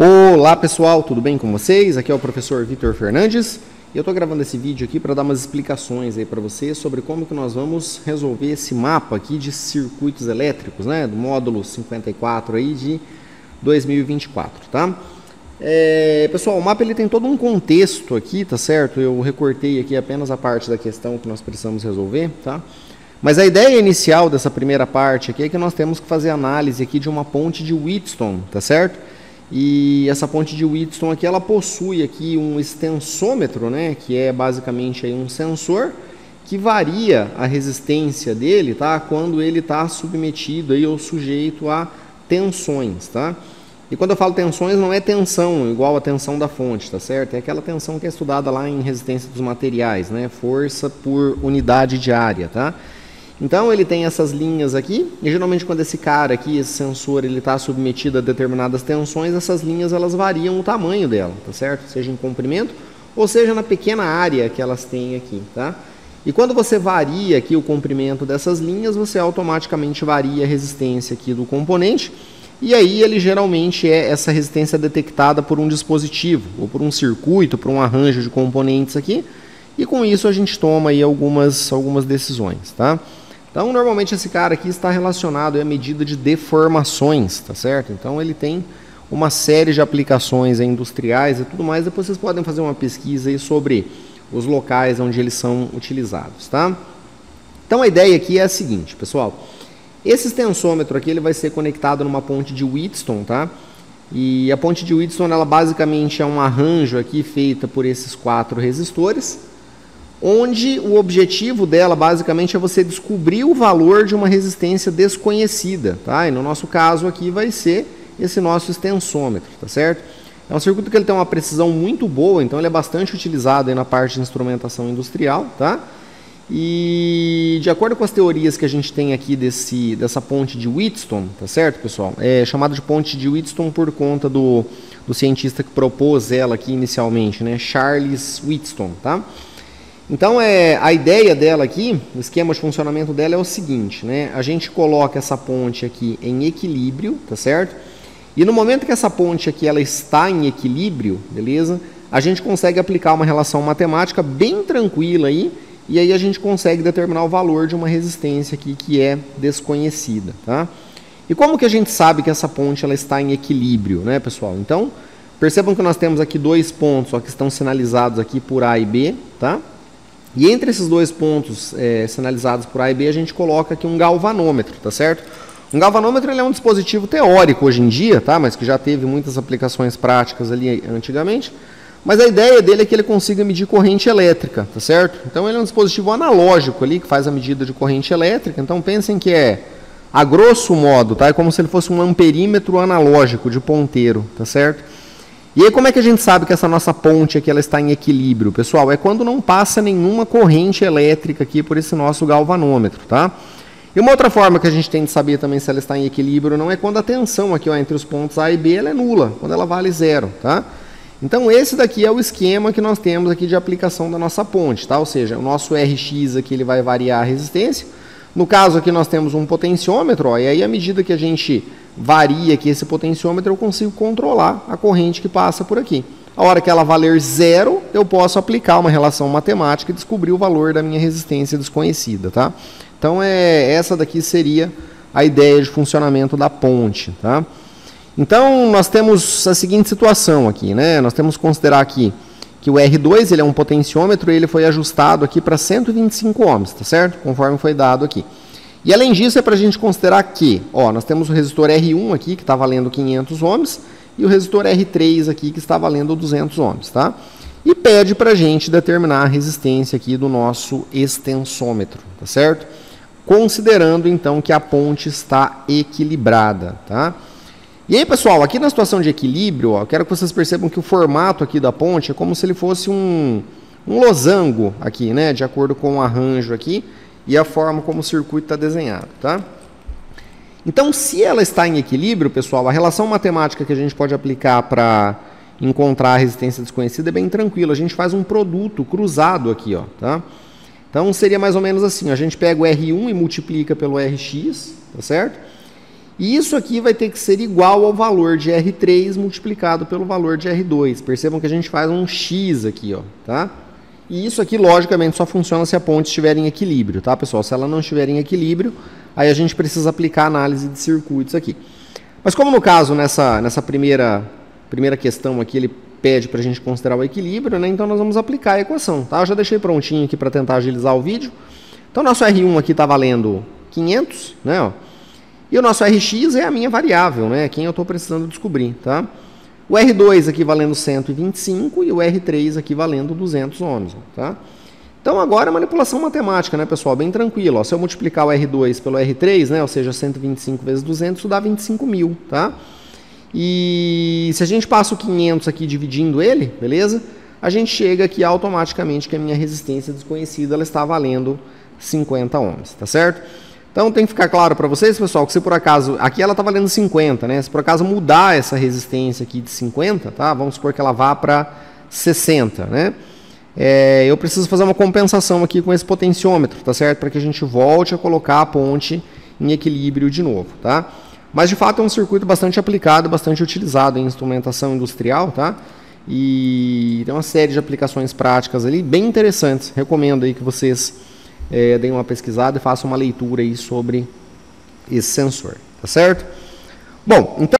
Olá pessoal, tudo bem com vocês? Aqui é o professor Vitor Fernandes e eu estou gravando esse vídeo aqui para dar umas explicações aí para vocês sobre como que nós vamos resolver esse mapa aqui de circuitos elétricos, né, do módulo 54 aí de 2024, tá? Pessoal, o mapa ele tem todo um contexto aqui, tá certo? Eu recortei aqui apenas a parte da questão que nós precisamos resolver, tá? Mas a ideia inicial dessa primeira parte aqui é que nós temos que fazer análise aqui de uma ponte de Wheatstone, tá certo? E essa ponte de Wheatstone aqui, ela possui aqui um extensômetro, né, que é basicamente aí um sensor que varia a resistência dele, tá, quando ele está submetido aí ou sujeito a tensões, tá? E quando eu falo tensões, não é tensão igual a tensão da fonte, tá certo? É aquela tensão que é estudada lá em resistência dos materiais, né, força por unidade de área, tá? Então ele tem essas linhas aqui, e geralmente quando esse cara aqui, esse sensor, ele está submetido a determinadas tensões, essas linhas elas variam o tamanho dela, tá certo? Seja em comprimento, ou seja na pequena área que elas têm aqui, tá? E quando você varia aqui o comprimento dessas linhas, você automaticamente varia a resistência aqui do componente, e aí ele geralmente é essa resistência detectada por um dispositivo, ou por um circuito, por um arranjo de componentes aqui, e com isso a gente toma aí algumas decisões, tá? Então, normalmente esse cara aqui está relacionado à medida de deformações, tá certo? Então, ele tem uma série de aplicações industriais e tudo mais. Depois vocês podem fazer uma pesquisa aí sobre os locais onde eles são utilizados, tá? Então, a ideia aqui é a seguinte, pessoal. Esse extensômetro aqui, ele vai ser conectado numa ponte de Wheatstone, tá? E a ponte de Wheatstone, ela basicamente é um arranjo aqui feita por esses 4 resistores, onde o objetivo dela basicamente é você descobrir o valor de uma resistência desconhecida, tá? E no nosso caso aqui vai ser esse nosso extensômetro, tá certo? É um circuito que ele tem uma precisão muito boa, então ele é bastante utilizado aí na parte de instrumentação industrial, tá? E de acordo com as teorias que a gente tem aqui dessa ponte de Wheatstone, tá certo, pessoal? É chamada de ponte de Wheatstone por conta do cientista que propôs ela aqui inicialmente, né? Charles Wheatstone, tá? Então, a ideia dela aqui, o esquema de funcionamento dela é o seguinte, né? A gente coloca essa ponte aqui em equilíbrio, tá certo? E no momento que essa ponte aqui ela está em equilíbrio, beleza? A gente consegue aplicar uma relação matemática bem tranquila aí, e aí a gente consegue determinar o valor de uma resistência aqui que é desconhecida, tá? E como que a gente sabe que essa ponte ela está em equilíbrio, né, pessoal? Então, percebam que nós temos aqui 2 pontos ó, que estão sinalizados aqui por A e B, tá? E entre esses 2 pontos sinalizados por A e B, a gente coloca aqui um galvanômetro, tá certo? Um galvanômetro ele é um dispositivo teórico hoje em dia, tá? Mas que já teve muitas aplicações práticas ali antigamente. Mas a ideia dele é que ele consiga medir corrente elétrica, tá certo? Então ele é um dispositivo analógico ali, que faz a medida de corrente elétrica. Então pensem que a grosso modo, tá? É como se ele fosse um amperímetro analógico de ponteiro, tá certo? E aí como é que a gente sabe que essa nossa ponte aqui ela está em equilíbrio, pessoal? É quando não passa nenhuma corrente elétrica aqui por esse nosso galvanômetro, tá? E uma outra forma que a gente tem de saber também se ela está em equilíbrio ou não é quando a tensão aqui ó, entre os pontos A e B ela é nula, quando ela vale 0, tá? Então esse daqui é o esquema que nós temos aqui de aplicação da nossa ponte, tá? Ou seja, o nosso Rx aqui ele vai variar a resistência. No caso aqui nós temos um potenciômetro, ó, e aí à medida que a gente varia aqui esse potenciômetro, eu consigo controlar a corrente que passa por aqui. A hora que ela valer 0, eu posso aplicar uma relação matemática e descobrir o valor da minha resistência desconhecida, tá? Então essa daqui seria a ideia de funcionamento da ponte, tá? Então nós temos a seguinte situação aqui, né? Nós temos que considerar aqui que o R2 ele é um potenciômetro e ele foi ajustado aqui para 125 ohms, tá certo? Conforme foi dado aqui. E além disso é para a gente considerar que, ó, nós temos o resistor R1 aqui que está valendo 500 ohms e o resistor R3 aqui que está valendo 200 ohms, tá? E pede para a gente determinar a resistência aqui do nosso extensômetro, tá certo? Considerando então que a ponte está equilibrada, tá? E aí, pessoal, aqui na situação de equilíbrio, ó, eu quero que vocês percebam que o formato aqui da ponte é como se ele fosse um losango aqui, né? De acordo com o arranjo aqui e a forma como o circuito está desenhado, tá? Então, se ela está em equilíbrio, pessoal, a relação matemática que a gente pode aplicar para encontrar a resistência desconhecida é bem tranquilo. A gente faz um produto cruzado aqui, ó, tá? Então, seria mais ou menos assim. A gente pega o R1 e multiplica pelo Rx, tá certo? E isso aqui vai ter que ser igual ao valor de R3 multiplicado pelo valor de R2. Percebam que a gente faz um X aqui, ó, tá? E isso aqui, logicamente, só funciona se a ponte estiver em equilíbrio, tá, pessoal? Se ela não estiver em equilíbrio, aí a gente precisa aplicar a análise de circuitos aqui. Mas como no caso, nessa primeira questão aqui, ele pede para a gente considerar o equilíbrio, né? Então nós vamos aplicar a equação, tá? Eu já deixei prontinho aqui para tentar agilizar o vídeo. Então nosso R1 aqui está valendo 500, né? Ó. E o nosso Rx é a minha variável, né? Quem eu estou precisando descobrir, tá? O R2 aqui valendo 125 e o R3 aqui valendo 200 ohms, tá? Então agora é manipulação matemática, né, pessoal? Bem tranquilo, ó. Se eu multiplicar o R2 pelo R3, né, ou seja, 125 vezes 200, isso dá 25.000, tá? E se a gente passa o 500 aqui dividindo ele, beleza? A gente chega aqui automaticamente que a minha resistência desconhecida ela está valendo 50 ohms, tá certo? Então tem que ficar claro para vocês, pessoal, que se por acaso, aqui ela está valendo 50, né? Se por acaso mudar essa resistência aqui de 50, tá? Vamos supor que ela vá para 60, né? Eu preciso fazer uma compensação aqui com esse potenciômetro, tá certo? Para que a gente volte a colocar a ponte em equilíbrio de novo, tá? Mas de fato é um circuito bastante aplicado, bastante utilizado em instrumentação industrial, tá? E tem uma série de aplicações práticas ali bem interessantes. Recomendo aí que vocês deem uma pesquisada e façam uma leitura aí sobre esse sensor, tá certo? Bom, então